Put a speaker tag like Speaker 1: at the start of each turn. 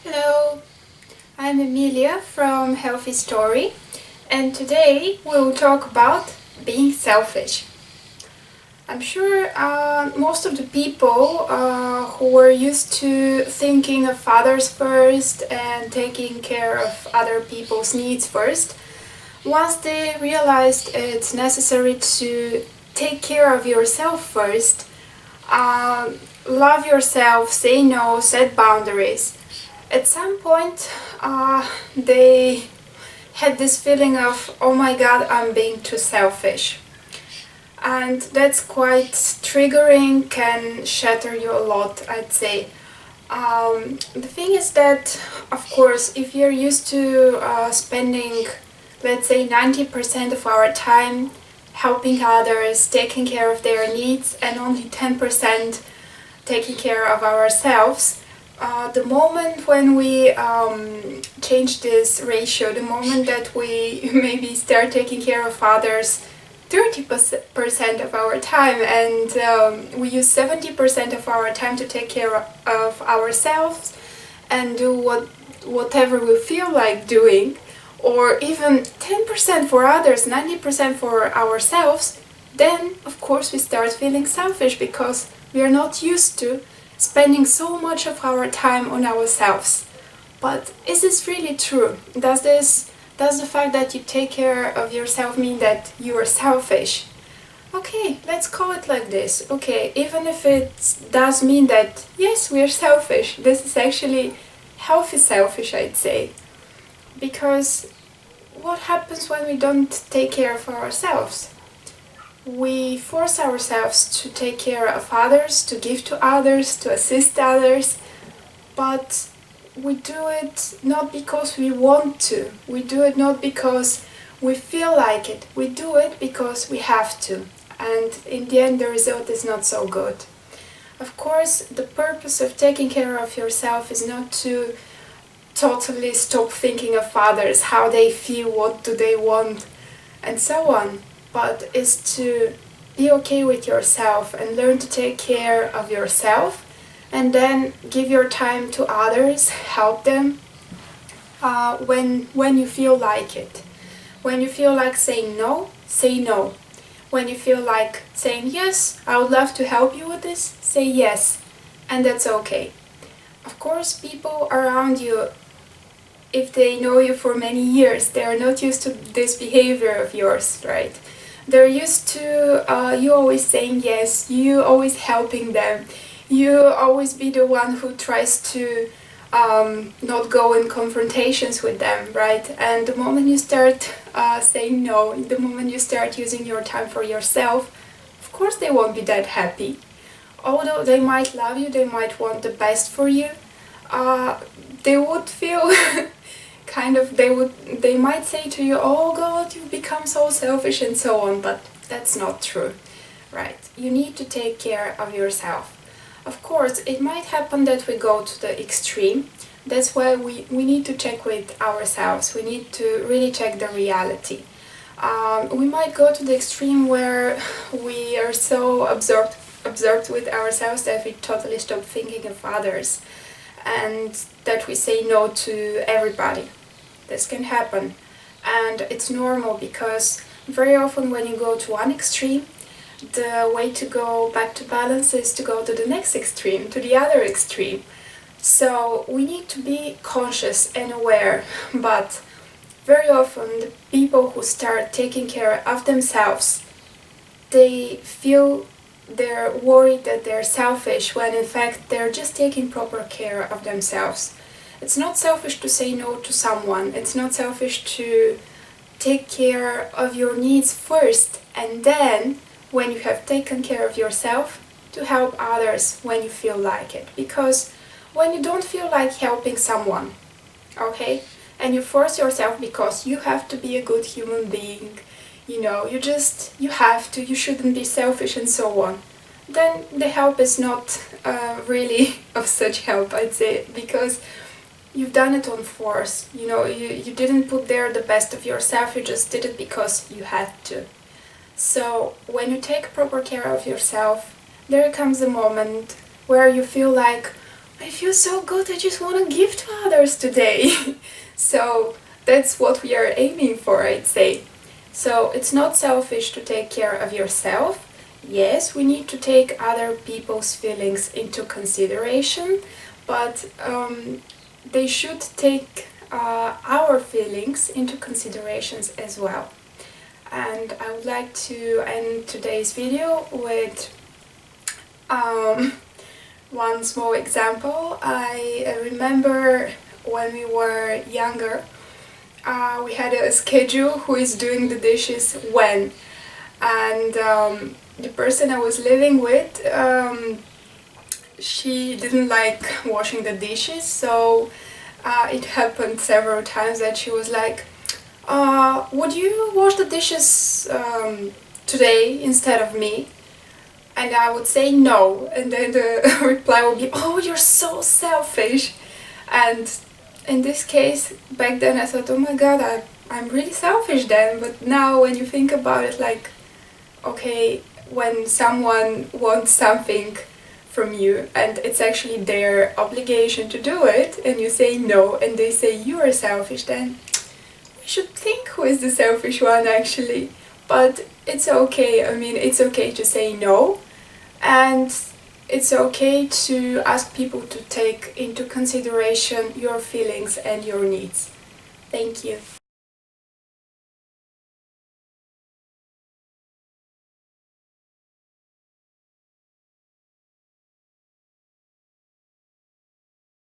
Speaker 1: Hello, I'm Emilia from Healthy Story, and today we'll talk about being selfish. I'm sure most of the people who were used to thinking of others first and taking care of other people's needs first, once they realized it's necessary to take care of yourself first, uh, love yourself, say no, set boundaries. At some point, they had this feeling of, oh my god, I'm being too selfish. And that's quite triggering, can shatter you a lot, I'd say. The thing is that, of course, if you're used to spending, let's say, 90% of our time helping others, taking care of their needs, and only 10% taking care of ourselves, the moment when we change this ratio, the moment that we maybe start taking care of others 30% of our time and we use 70% of our time to take care of ourselves and do whatever we feel like doing, or even 10% for others, 90% for ourselves, then of course we start feeling selfish because we are not used to spending so much of our time on ourselves. But is this really true? Does the fact that you take care of yourself mean that you are selfish? Okay, let's call it like this. Okay, even if it does mean that yes, we are selfish, this is actually healthy selfish, I'd say. Because what happens when we don't take care of ourselves? We force ourselves to take care of others, to give to others, to assist others, but we do it not because we want to. We do it not because we feel like it. We do it because we have to. And in the end, the result is not so good. Of course, the purpose of taking care of yourself is not to totally stop thinking of others, how they feel, what do they want, and so on, but is to be okay with yourself and learn to take care of yourself and then give your time to others, help them when you feel like it. When you feel like saying no, say no. When you feel like saying yes, I would love to help you with this, say yes, and that's okay. Of course, people around you, if they know you for many years, they are not used to this behavior of yours, right? They're used to you always saying yes, you always helping them, you always be the one who tries to not go in confrontations with them, right? And the moment you start saying no, the moment you start using your time for yourself, of course they won't be that happy. Although they might love you, they might want the best for you, they would feel they might say to you, oh god, you've become so selfish and so on, but that's not true, right? You need to take care of yourself. Of course, it might happen that we go to the extreme. That's why we need to check with ourselves. We need to really check the reality. We might go to the extreme where we are so absorbed with ourselves that we totally stop thinking of others and that we say no to everybody. This can happen, and it's normal because very often when you go to one extreme, the way to go back to balance is to go to the next extreme, to the other extreme. So we need to be conscious and aware, but very often the people who start taking care of themselves, they're worried that they're selfish when in fact they're just taking proper care of themselves. It's not selfish to say no to someone. It's not selfish to take care of your needs first and then, when you have taken care of yourself, to help others when you feel like it. Because when you don't feel like helping someone, okay, and you force yourself because you have to be a good human being, you have to, you shouldn't be selfish and so on, then the help is not really of such help, I'd say, because you've done it on force. You didn't put there the best of yourself, you just did it because you had to. So when you take proper care of yourself, there comes a moment where you feel like, I feel so good, I just want to give to others today. So that's what we are aiming for, I'd say. So it's not selfish to take care of yourself. Yes, we need to take other people's feelings into consideration, but they should take our feelings into considerations as well. And I would like to end today's video with one small example. I remember when we were younger, we had a schedule who is doing the dishes when, and the person I was living with, she didn't like washing the dishes, so it happened several times that she was like, would you wash the dishes today instead of me? And I would say no, and then the reply would be, oh, you're so selfish. And in this case, back then I thought, oh my god, I'm really selfish then. But now when you think about it, like, okay, when someone wants something from you and it's actually their obligation to do it, and you say no and they say you are selfish, then we should think who is the selfish one actually. But it's okay, I mean, it's okay to say no, and it's okay to ask people to take into consideration your feelings and your needs. Thank you.